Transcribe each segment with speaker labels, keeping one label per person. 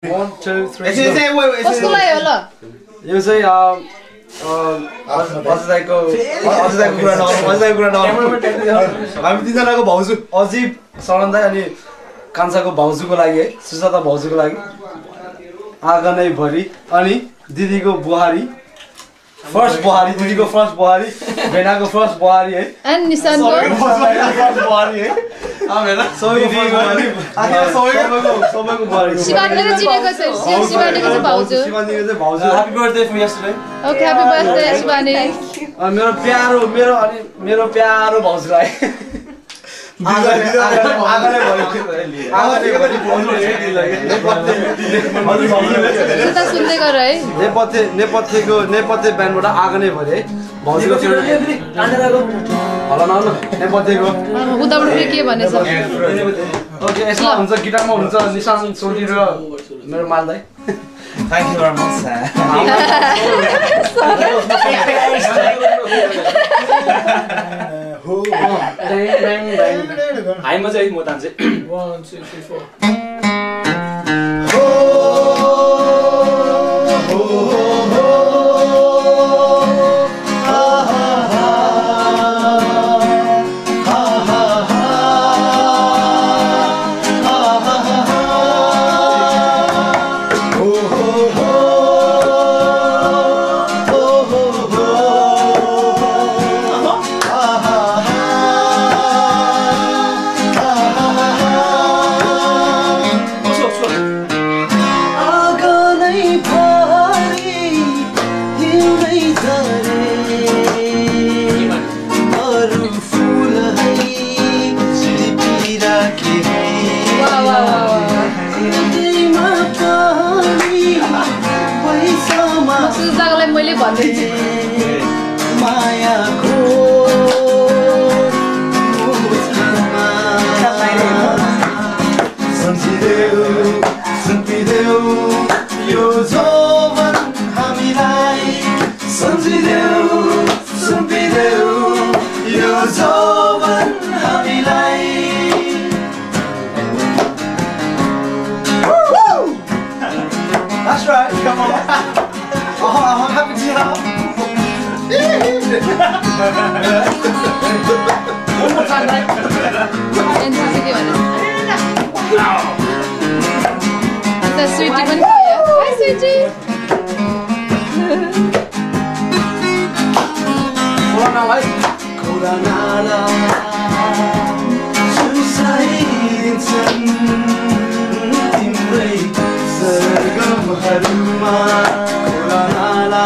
Speaker 1: 1, 2, 3
Speaker 2: कसको लागि हो ल
Speaker 1: यो चाहिँ अजयको कुरा हामी तिनजनाको भाउजू अजीब शरण दाइ अनि कान्छाको भाउजूको लागि है सुजाता भाउजूको लागि आँगनै भरि अनि दिदीको बुहारी फर्स्ट बुहारी दिदीको फर्स्ट बुहारी भेनाको फर्स्ट बुहारी है
Speaker 2: एन्ड निशानको
Speaker 1: फर्स्ट बुहारी है सबैको बुहारी
Speaker 2: शिवानीले चिनेको छ शिवानीको चाहिँ भाउजू
Speaker 1: happy birthday for yesterday
Speaker 2: okay happy birthday Shivani
Speaker 1: मेरो प्यारो भाउजूलाई
Speaker 2: सुन्दै गर है
Speaker 1: नेपथ्य ब्यान्डबाट आँगनै भरे है भाउजूको नेपथ्यको
Speaker 2: उताबाट के भनेछ
Speaker 1: ओके यसमा हुन्छ गिटारमा हुन्छ निशान सोली र मेरो मालदाई
Speaker 3: Thank you very much, sir.
Speaker 1: Haima चाहिँ म तान्छु
Speaker 3: 1, 2, 3, 4.
Speaker 2: मैले भन्दैछु
Speaker 4: मायाको सम्झिदेऊ सुम्पिदेऊ यो जौवन हामीलाई सम्झिदेऊ सुम्पिदेऊ यो जौवन हामीलाई That's right, come on. Oh, I'm happy to help. One more time, mate.
Speaker 2: Ada sweetie पनि भयो हाय स्वीटी
Speaker 4: खोला नाला सुसाइदिन्छन् तिम्रै सरगमहरूमा खोला नाला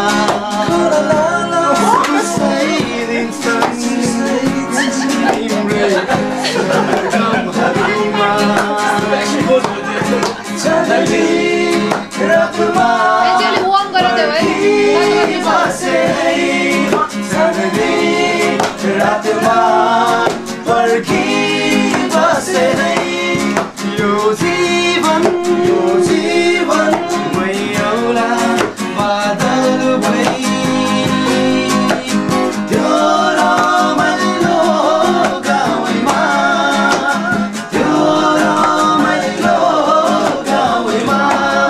Speaker 4: सुसाइदिन्छन् तिम्रै सरगमहरूमा चाँदनी रातमा
Speaker 2: एन्जली वार्म गरिदेऊ है
Speaker 4: चाँदनी रातमा पर्खी बसेरै यो जीवन मैौला बादल भई त्यो रमाइलो गाउँमा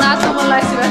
Speaker 2: नाच्न मन लाग्छ बा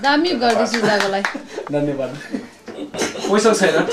Speaker 2: दामी गर्दैछु जागोलाई
Speaker 1: धन्यवाद पैसा छैन